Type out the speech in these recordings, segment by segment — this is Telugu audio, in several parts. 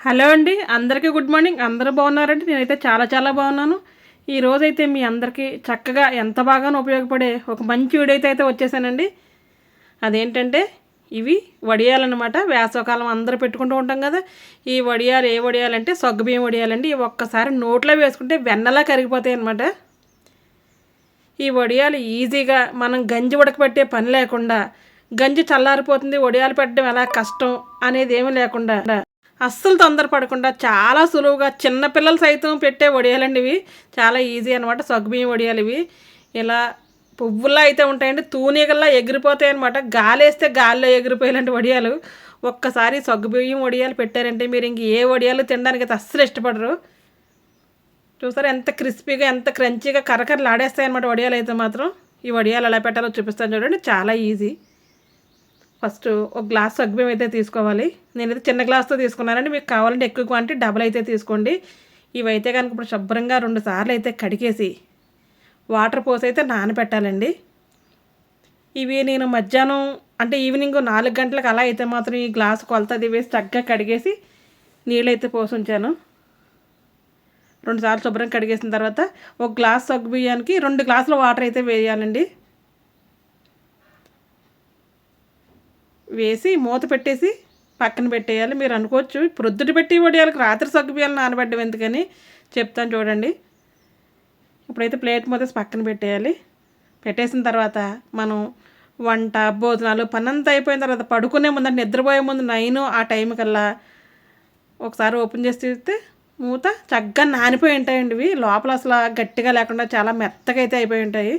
హలో అండి, అందరికీ గుడ్ మార్నింగ్. అందరూ బాగున్నారండి? నేనైతే చాలా బాగున్నాను. ఈరోజైతే మీ అందరికీ చక్కగా ఎంత బాగానో ఉపయోగపడే ఒక మంచి వీడియో అయితే వచ్చేసానండి. అదేంటంటే ఇవి వడియాలన్నమాట. వేసవకాలం అందరూ పెట్టుకుంటూ ఉంటాం కదా. ఈ వడియాలు ఏ వడియాలంటే సగ్గుబియ్యం వడియాలండి. ఇవి ఒక్కసారి నోట్లో వేసుకుంటే వెన్నలా కరిగిపోతాయి అన్నమాట. ఈ వడియాలు ఈజీగా మనం గంజి ఉడకబెట్టే పని లేకుండా, గంజి చల్లారిపోతుంది వడియాలు పెట్టడం ఎలా కష్టం అనేది ఏమీ లేకుండా, అస్సలు తొందరపడకుండా చాలా సులువుగా చిన్నపిల్లలు సైతం పెట్టే వడియాలండి ఇవి. చాలా ఈజీ అనమాట. సగ్గుబియ్యం వడియాలు ఇవి ఇలా పువ్వుల్లా అయితే ఉంటాయండి. తూనీగల్లా ఎగిరిపోతాయి అనమాట. గాలేస్తే గాల్లో ఎగిరిపోయేలాంటి వడియాలు. ఒక్కసారి సగ్గుబియ్యం వడియాలు పెట్టారంటే మీరు ఇంక ఏ వడియాలు తినడానికి అయితే అస్సలు ఇష్టపడరు. చూసారా ఎంత క్రిస్పీగా ఎంత క్రంచీగా కరకరలు ఆడేస్తాయి అనమాట వడియాలు అయితే మాత్రం. ఈ వడియాలు ఎలా పెట్టాలో చూపిస్తాను చూడండి. చాలా ఈజీ. ఫస్ట్ ఒక గ్లాస్ సగ్గుబియ్యం అయితే తీసుకోవాలి. నేనైతే చిన్న గ్లాస్తో తీసుకున్నానండి. మీకు కావాలంటే ఎక్కువ క్వాంటిటీ డబల్ అయితే తీసుకోండి. ఇవైతే కనుక ఇప్పుడు శుభ్రంగా 2 సార్లు అయితే కడిగేసి వాటర్ పోసి అయితే నానబెట్టాలండి. ఇవి నేను మధ్యాహ్నం అంటే ఈవినింగ్ 4 గంటలకు అలా అయితే మాత్రం ఈ గ్లాసు కొలతది వేసి చక్కగా కడిగేసి నీళ్ళైతే పోసి ఉంచాను. 2 సార్లు శుభ్రంగా కడిగేసిన తర్వాత ఒక గ్లాస్ సగ్గుబియ్యానికి 2 గ్లాసుల వాటర్ అయితే వేయాలండి. వేసి మూత పెట్టేసి పక్కన పెట్టేయాలి. మీరు అనుకోవచ్చు ప్రొద్దుట పెట్టి వడియాలకు రాత్రి సగ్గుబియ్యాలు నానబెట్టడం ఎందుకని చెప్తాను చూడండి. ఇప్పుడైతే ప్లేట్ మూతేసి పక్కన పెట్టేయాలి. పెట్టేసిన తర్వాత మనం వంట భోజనాలు పనంతా అయిపోయిన తర్వాత పడుకునే ముందు అంటే నిద్రపోయే ముందు 9 ఆ టైం కల్లా ఒకసారి ఓపెన్ చేసి తీస్తే మూత చక్కగా నానిపోయి ఉంటాయండి. ఇవి లోపల అసలు గట్టిగా లేకుండా చాలా మెత్తగా అయితే అయిపోయి ఉంటాయి.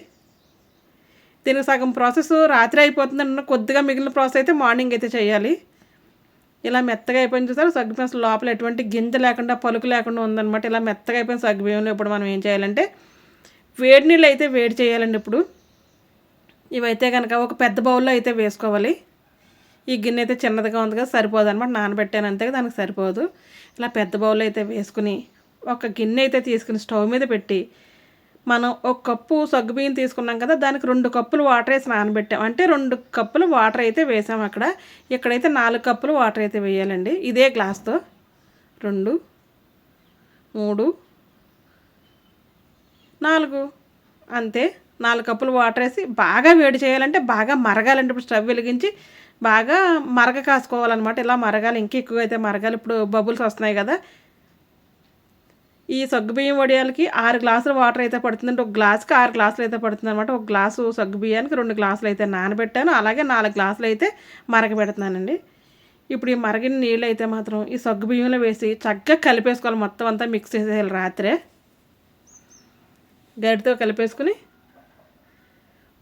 దీనికి సగం ప్రాసెస్ రాత్రి అయిపోతుందన్న కొద్దిగా మిగిలిన ప్రాసెస్ అయితే మార్నింగ్ అయితే చేయాలి. ఇలా మెత్తగా అయిపోయిన చూసారు సగ్గుబియ్యం అసలు లోపల ఎటువంటి గింజ లేకుండా పలుకు లేకుండా ఉందన్నమాట. ఇలా మెత్తగా అయిపోయిన సగ్గుబియ్యంలో ఇప్పుడు మనం ఏం చేయాలంటే వేడి నీళ్ళు అయితే వేడి చేయాలండి. ఇప్పుడు ఇవైతే కనుక ఒక పెద్ద బౌల్లో అయితే వేసుకోవాలి. ఈ గిన్నె అయితే చిన్నదిగా ఉంది కదా, సరిపోదు అనమాట. నానబెట్టాను అంతే, దానికి సరిపోదు. ఇలా పెద్ద బౌల్లో అయితే వేసుకుని ఒక గిన్నె అయితే తీసుకుని స్టవ్ మీద పెట్టి మనం ఒక కప్పు సగ్గుబియ్యం తీసుకున్నాం కదా, దానికి 2 కప్పులు వాటర్ వేసి నానబెట్టాం అంటే 2 కప్పులు వాటర్ అయితే వేసాం. ఇక్కడైతే 4 కప్పులు వాటర్ అయితే వేయాలండి. ఇదే గ్లాస్తో 2, 3, 4 అంతే. 4 కప్పులు వాటర్ వేసి బాగా వేడి చేయాలంటే బాగా మరగాలంటే ఇప్పుడు స్టవ్ వెలిగించి బాగా మరగ కాసుకోవాలన్నమాట. ఇలా మరగాలి, ఇంకా ఎక్కువ అయితే మరగాలి. ఇప్పుడు బబుల్స్ వస్తున్నాయి కదా. ఈ సగ్గుబియ్యం వడియాలకి 6 గ్లాసుల వాటర్ అయితే పడుతుందంటే ఒక గ్లాసుకి 6 గ్లాసులు అయితే పడుతుంది అనమాట. ఒక గ్లాసు సగ్గుబియ్యానికి 2 గ్లాసులు అయితే నానబెట్టాను. అలాగే 4 గ్లాసులు అయితే మరగబెడుతున్నానండి. ఇప్పుడు ఈ మరగిన నీళ్ళు అయితే మాత్రం ఈ సగ్గుబియ్యంలో వేసి చక్కగా కలిపేసుకోవాలి. మొత్తం అంతా మిక్స్ చేసేయాలి. రాత్రే గరిటతో కలిపేసుకుని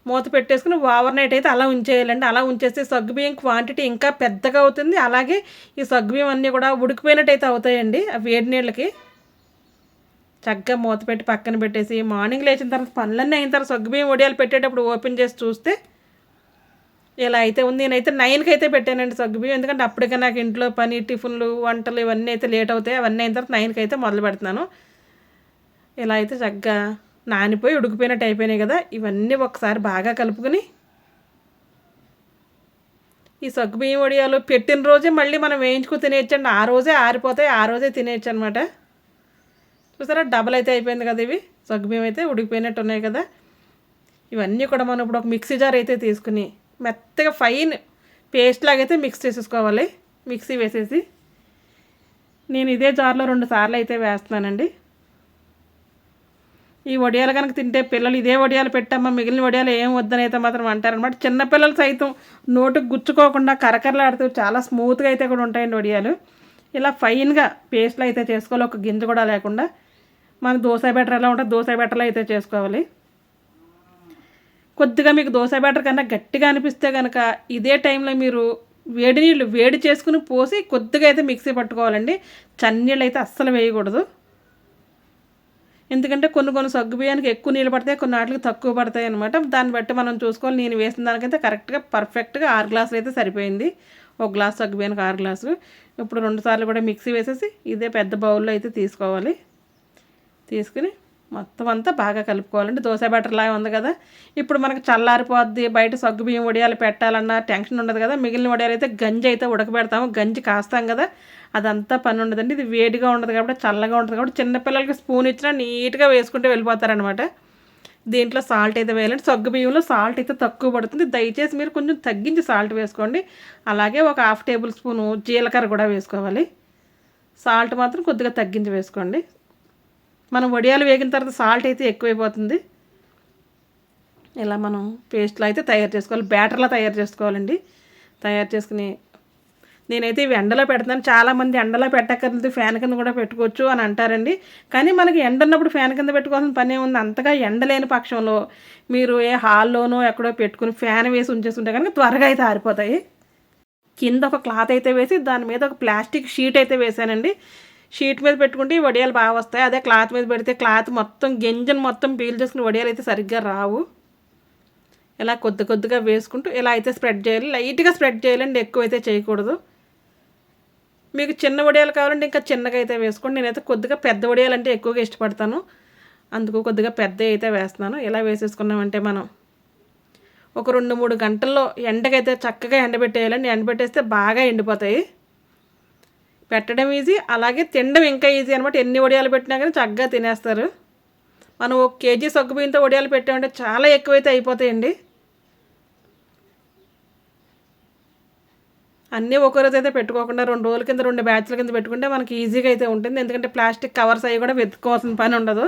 మూత పెట్టేసుకుని ఓవర్ నైట్ అయితే అలా ఉంచేయాలండి. అలా ఉంచేస్తే సగ్గుబియ్యం క్వాంటిటీ ఇంకా పెద్దగా అవుతుంది. అలాగే ఈ సగ్గుబియ్యం అన్నీ కూడా ఉడికిపోయినట్టు అయితే అవుతాయండి ఆ వేడి నీళ్ళకి. చక్కగా మూత పెట్టి పక్కన పెట్టేసి మార్నింగ్ లేచిన తర్వాత పనులన్నీ అయిన తర్వాత సగ్గుబియ్యం వడియాలు పెట్టేటప్పుడు ఓపెన్ చేసి చూస్తే ఇలా అయితే ఉంది. నేనైతే 9కి అయితే పెట్టానండి సగ్గుబియ్యం. ఎందుకంటే అప్పటికే నాకు ఇంట్లో పని, టిఫిన్లు, వంటలు ఇవన్నీ అయితే లేట్ అవుతాయి. అవన్నీ అయిన తర్వాత 9కి అయితే మొదలు పెడుతున్నాను. ఇలా అయితే చక్కగా నానిపోయి ఉడికిపోయినట్టు అయిపోయినాయి కదా. ఇవన్నీ ఒకసారి బాగా కలుపుకొని ఈ సగ్గుబియ్యం వడియాలు పెట్టిన రోజే మళ్ళీ మనం వేయించుకుని తినేయచ్చండి. ఆ రోజే ఆరిపోతాయి, ఆ రోజే తినేయచ్చు అనమాట. చూసారా డబల్ అయితే అయిపోయింది కదా. ఇవి సగ్గుబియ్యం అయితే ఉడికిపోయినట్టు ఉన్నాయి కదా. ఇవన్నీ కూడా మనం ఇప్పుడు ఒక మిక్సీ జార్ అయితే తీసుకుని మెత్తగా ఫైన్ పేస్ట్ లాగైతే మిక్స్ చేసేసుకోవాలి. మిక్సీ వేసేసి నేను ఇదే జార్లో 2 సార్లు అయితే వేస్తున్నానండి. ఈ వడియాలు కనుక తింటే పిల్లలు ఇదే వడియాలు పెట్టమ్మా మిగిలిన వడియాలు ఏం వద్దని అయితే మాత్రం అంటారనమాట. చిన్నపిల్లలు సైతం నోటుకు గుచ్చుకోకుండా కరకరలాడుతూ చాలా స్మూత్గా అయితే కూడా ఉంటాయండి వడియాలు. ఇలా ఫైన్గా పేస్ట్లు అయితే చేసుకోవాలి, ఒక గింజ కూడా లేకుండా. మన దోశ బ్యాటర్ ఎలా ఉంటుంది దోశ బ్యాటర్లో అయితే చేసుకోవాలి. కొద్దిగా మీకు దోశ బ్యాటర్ కన్నా గట్టిగా అనిపిస్తే కనుక ఇదే టైంలో మీరు వేడి నీళ్ళు వేడి చేసుకుని పోసి కొద్దిగా అయితే మిక్సీ పట్టుకోవాలండి. చన్నీళ్ళు అయితే అస్సలు వేయకూడదు. ఎందుకంటే కొన్ని సగ్గుబియ్యానికి ఎక్కువ నీళ్ళు పడతాయి, కొన్ని వాటికి తక్కువ పడతాయి అనమాట. దాన్ని బట్టి మనం చూసుకోవాలి. నేను వేసిన దానికైతే కరెక్ట్గా పర్ఫెక్ట్గా 6 గ్లాసులు అయితే సరిపోయింది. ఒక గ్లాస్ సగ్గుబియ్యానికి 6 గ్లాసులు. ఇప్పుడు 2 సార్లు కూడా మిక్సీ వేసేసి ఇదే పెద్ద బౌల్లో అయితే తీసుకోవాలి. తీసుకుని మొత్తం అంతా బాగా కలుపుకోవాలండి. దోశ బ్యాటర్లాగా ఉంది కదా, ఇప్పుడు మనకు చల్లారిపోద్ది, బయట సగ్గుబియ్యం వడియాలు పెట్టాలన్న టెన్షన్ ఉండదు కదా. మిగిలిన వడియాలు అయితే గంజి అయితే ఉడకబెడతాము, గంజి కాస్తాం కదా, అదంతా పని ఉండదండి. ఇది వేడిగా ఉండదు కాబట్టి, చల్లగా ఉంటుంది కాబట్టి చిన్నపిల్లలకి స్పూన్ ఇచ్చినా నీట్గా వేసుకుంటూ వెళ్ళిపోతారనమాట. దీంట్లో సాల్ట్ అయితే వేయాలండి. సగ్గుబియ్యంలో సాల్ట్ అయితే తక్కువ పడుతుంది, దయచేసి మీరు కొంచెం తగ్గించి సాల్ట్ వేసుకోండి. అలాగే ఒక 1/2 టేబుల్ స్పూను జీలకర్ర కూడా వేసుకోవాలి. సాల్ట్ మాత్రం కొద్దిగా తగ్గించి వేసుకోండి. మనం వడియాలు వేగిన తర్వాత సాల్ట్ అయితే ఎక్కువైపోతుంది. ఇలా మనం పేస్ట్లో అయితే తయారు చేసుకోవాలి, బ్యాటర్లా తయారు చేసుకోవాలండి. తయారు చేసుకుని నేనైతే ఇవి ఎండలో పెడతాను. చాలామంది ఎండలో పెట్టక్కర్లేదు, ఫ్యాన్ కింద కూడా పెట్టుకోవచ్చు అని అంటారండి. కానీ మనకి ఎండ ఉన్నప్పుడు ఫ్యాన్ కింద పెట్టుకోవాల్సిన పని ఉంది. అంతగా ఎండ లేని పక్షంలో మీరు ఏ హాల్లోనో ఎక్కడో పెట్టుకుని ఫ్యాన్ వేసి ఉంచేస్తుంటే కనుక త్వరగా అయితే ఆరిపోతాయి. కింద ఒక క్లాత్ అయితే వేసి దాని మీద ఒక ప్లాస్టిక్ షీట్ అయితే వేసానండి. షీట్ మీద పెట్టుకుంటే ఈ వడియాలు బాగా వస్తాయి. అదే క్లాత్ మీద పెడితే క్లాత్ మొత్తం గింజను మొత్తం పీల్ చేసుకుని వడియాలు అయితే సరిగ్గా రావు. ఇలా కొద్ది కొద్దిగా వేసుకుంటూ ఇలా అయితే స్ప్రెడ్ చేయాలి. లైట్గా స్ప్రెడ్ చేయాలండి, ఎక్కువైతే చేయకూడదు. మీకు చిన్న వడియాలు కావాలంటే ఇంకా చిన్నగా అయితే వేసుకోండి. నేనైతే కొద్దిగా పెద్ద వడియాలు అంటే ఎక్కువగా ఇష్టపడతాను, అందుకు కొద్దిగా పెద్ద అయితే వేస్తున్నాను. ఇలా వేసేసుకున్నామంటే మనం ఒక 2-3 గంటల్లో ఎండకైతే చక్కగా ఎండబెట్టేయాలండి. ఎండబెట్టేస్తే బాగా ఎండిపోతాయి. పెట్టడం ఈజీ, అలాగే తినడం ఇంకా ఈజీ అనమాట. ఎన్ని వడియాలు పెట్టినా కానీ చక్కగా తినేస్తారు. మనం 1 కేజీ సగ్గుబియ్యంతో వడియాలు పెట్టామంటే చాలా ఎక్కువైతే అయిపోతాయండి. అన్నీ ఒక రోజు అయితే పెట్టుకోకుండా 2 రోజుల కింద 2 బ్యాచ్ల కింద పెట్టుకుంటే మనకి ఈజీగా అయితే ఉంటుంది. ఎందుకంటే ప్లాస్టిక్ కవర్స్ అవి కూడా వెతుక్కోవాల్సిన పని ఉండదు.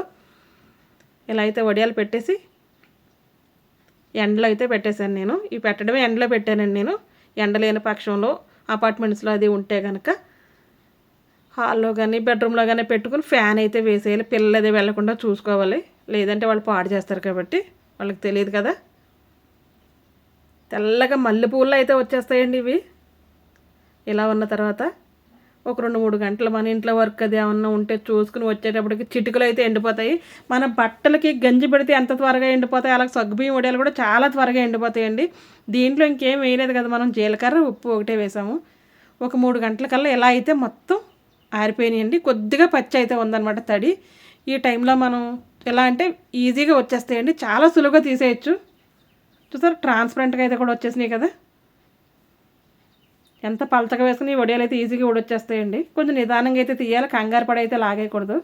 ఇలా అయితే వడియాలు పెట్టేసి ఎండలో అయితే పెట్టేశాను నేను. ఇవి పెట్టడమే ఎండలో పెట్టానండి నేను. ఎండ లేని పక్షంలో అపార్ట్మెంట్స్లో అది ఉంటే కనుక హాల్లో కానీ బెడ్రూమ్లో కానీ పెట్టుకుని ఫ్యాన్ అయితే వేసేయాలి. పిల్లలు అది వెళ్లకుండా చూసుకోవాలి, లేదంటే వాళ్ళు పాడు చేస్తారు కాబట్టి వాళ్ళకి తెలియదు కదా. తెల్లగా మల్లెపూలు అయితే వచ్చేస్తాయండి ఇవి. ఇలా ఉన్న తర్వాత ఒక 2-3 గంటలు మన ఇంట్లో వర్క్ అది ఏమన్నా ఉంటే చూసుకుని వచ్చేటప్పటికి చిటికలు అయితే ఎండిపోతాయి. మన బట్టలకి గంజి పెడితే ఎంత త్వరగా ఎండిపోతాయి, అలాగే సగ్గుబియ్యం వడియాలు కూడా చాలా త్వరగా ఎండిపోతాయండి. దీంట్లో ఇంకేం వేయలేదు కదా, మనం జీలకర్ర ఉప్పు ఒకటే వేసాము. ఒక 3 గంటల కల్లా ఎలా అయితే మొత్తం ఆరిపోయినాయండి. కొద్దిగా పచ్చి అయితే ఉందన్నమాట తడి. ఈ టైంలో మనం ఎలా అంటే ఈజీగా వచ్చేస్తాయండి, చాలా సులువుగా తీసేయచ్చు. చూసారు ట్రాన్స్పరెంట్గా అయితే కూడా వచ్చేసినాయి కదా. ఎంత పలచగా వేసుకుని ఈ వడియాలు అయితే ఈజీగా ఉడొచ్చేస్తాయండి. కొంచెం నిదానంగా అయితే తీయాలి, కంగారు పడి అయితే లాగేయకూడదు.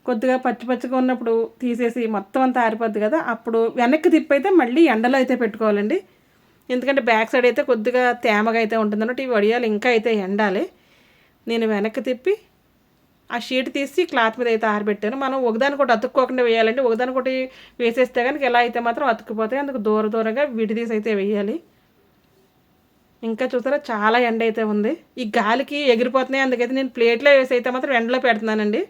కొద్దిగా పచ్చి పచ్చిగా ఉన్నప్పుడు తీసేసి మొత్తం అంతా ఆరిపోద్ది కదా, అప్పుడు వెనక్కి తిప్పి అయితే మళ్ళీ ఎండలో అయితే పెట్టుకోవాలండి. ఎందుకంటే బ్యాక్ సైడ్ అయితే కొద్దిగా తేమగా అయితే ఉంటుంది అన్నట్టు. ఈ వడియాలు ఇంకా అయితే ఎండాలి. నేను వెనక్కి తిప్పి ఆ షీట్ తీసి క్లాత్ మీద అయితే ఆరబెట్టాను. మనం ఒకదానికొకటి అతుక్కోకుండా వేయాలండి. ఒకదానికొకటి వేసేస్తే కనుక ఎలా అయితే మాత్రం అతుక్కుపోతాయి. అందుకు దూరంగా విడిదీసి అయితే వేయాలి. ఇంకా చూసారా చాలా ఎండ అయితే ఉంది, ఈ గాలికి ఎగిరిపోతున్నాయి. అందుకైతే నేను ప్లేట్లో వేసి అయితే మాత్రం ఎండలో పెడుతున్నానండి.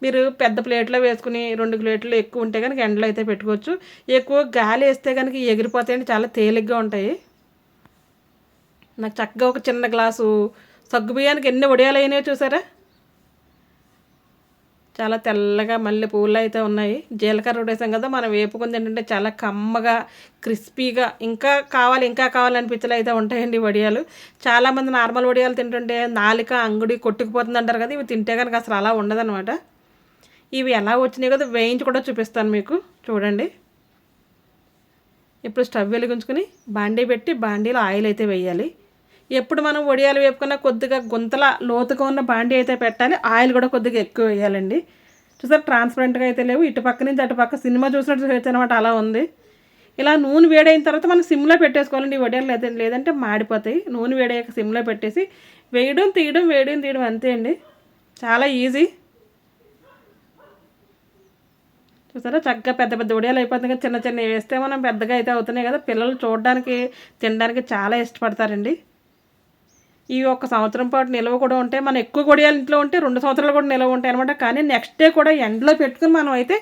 మీరు పెద్ద ప్లేట్లో వేసుకుని 2 ప్లేట్లు ఎక్కువ ఉంటే కనుక ఎండలో అయితే పెట్టుకోవచ్చు. ఎక్కువ గాలి వేస్తే కనుక ఎగిరిపోతాయండి, చాలా తేలిగ్గా ఉంటాయి. నాకు చక్కగా ఒక చిన్న గ్లాసు సగ్గుబియ్యానికి ఎన్ని వడియాలు అయినాయో చూసారా. చాలా తెల్లగా మల్లె పూలు అయితే ఉన్నాయి. జీలకర్ర ఉడేసాం కదా, మనం వేపుకుంది ఏంటంటే చాలా కమ్మగా క్రిస్పీగా ఇంకా కావాలనిపించేలా అయితే ఉంటాయండి వడియాలు. చాలామంది నార్మల్ వడియాలు తింటుంటే నాలిక అంగుడి కొట్టుకుపోతుంది అంటారు కదా, ఇవి తింటే కనుక అసలు అలా ఉండదన్నమాట. ఇవి ఎలా వచ్చినాయి కదా వేయించి కూడా చూపిస్తాను మీకు, చూడండి. ఇప్పుడు స్టవ్ వెలిగించుకుని బాండీ పెట్టి బాండీలో ఆయిల్ అయితే వేయాలి. ఎప్పుడు మనం వడియాలు వేపుకున్న కొద్దిగా గుంతల లోతుగా ఉన్న బాండీ అయితే పెట్టాలి. ఆయిల్ కూడా కొద్దిగా ఎక్కువ వేయాలండి. చూసారు ట్రాన్స్పరెంట్గా అయితే లేవు, ఇటు పక్క నుంచి అటు పక్క సినిమా చూసినట్టు చూడొచ్చు అనమాట, అలా ఉంది. ఇలా నూనె వేడైన తర్వాత మనం సిమ్లో పెట్టేసుకోవాలండి ఈ వడియాలు, లేదంటే మాడిపోతాయి. నూనె వేడయ్యాక సిమ్లో పెట్టేసి వేయడం తీయడం అంతే అండి, చాలా ఈజీ. చూసారా చక్కగా పెద్ద పెద్ద వడియాలు అయిపోతుంది కదా, చిన్న చిన్నవి వేస్తే మనం పెద్దగా అయితే అవుతున్నాయి కదా. పిల్లలు చూడడానికి తినడానికి చాలా ఇష్టపడతారండి. ఇవి 1 సంవత్సరం పాటు నిల్వ కూడా ఉంటాయి. మనం ఎక్కువ వడియాలు ఇంట్లో ఉంటే 2 సంవత్సరాలు కూడా నిల్వ ఉంటాయి అనమాట. కానీ నెక్స్ట్ డే కూడా ఎండలో పెట్టుకుని మనం అయితే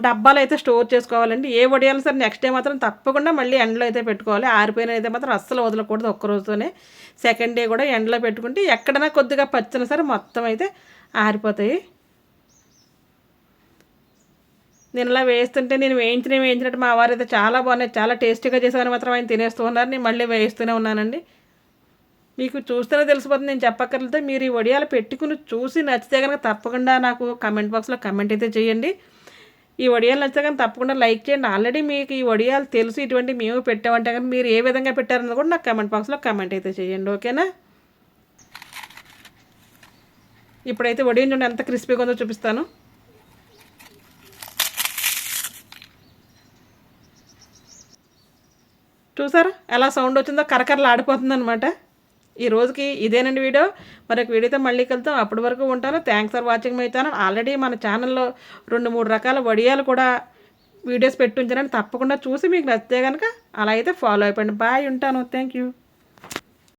డబ్బాలు అయితే స్టోర్ చేసుకోవాలండి. ఏ వడియాలు సరే నెక్స్ట్ డే మాత్రం తప్పకుండా మళ్ళీ ఎండలో అయితే పెట్టుకోవాలి. ఆరిపోయిన అయితే మాత్రం అస్సలు వదలకూడదు ఒక్క రోజుతోనే. సెకండ్ డే కూడా ఎండలో పెట్టుకుంటే ఎక్కడైనా కొద్దిగా పచ్చినా సరే మొత్తం అయితే ఆరిపోతాయి. నేను ఇలా వేస్తుంటే నేను వేయించినట్టు మా వారు అయితే చాలా బాగున్నాయి, చాలా టేస్టీగా చేసేవారు మాత్రం ఆయన తినేస్తూ ఉన్నారు. నేను మళ్ళీ వేస్తూనే ఉన్నానండి. మీకు చూస్తేనే తెలిసిపోతుంది, నేను చెప్పక్కర్లేదు. మీరు ఈ వడియాలు పెట్టుకుని చూసి నచ్చితే కనుక తప్పకుండా నాకు కమెంట్ బాక్స్లో కమెంట్ అయితే చేయండి. ఈ వడియాలు నచ్చితే కానీ తప్పకుండా లైక్ చేయండి. ఆల్రెడీ మీకు ఈ వడియాలు తెలుసు ఇటువంటి మేము పెట్టామంటే కానీ మీరు ఏ విధంగా పెట్టారన్నది కూడా నాకు కమెంట్ బాక్స్లో కమెంట్ అయితే చేయండి. ఓకేనా? ఇప్పుడైతే వడియం చూడండి ఎంత క్రిస్పీగా ఉందో చూపిస్తాను. చూసారా ఎలా సౌండ్ వచ్చిందో, కరకరలు ఆడిపోతుంది అనమాట. ఈ రోజుకి ఇదేనండి వీడియో. మరొక వీడియోతో మళ్ళీ కలుద్దాం. అప్పటి వరకు ఉంటాను. Thanks for watching my channel. Already మన ఛానల్లో 2-3 రకాల వడియాలు కూడా వీడియోస్ పెట్టి ఉంచానండి. తప్పకుండా చూసి మీకు నచ్చితే కనుక అలా అయితే ఫాలో అయిపోండి. బాయ్, ఉంటాను. Thank you.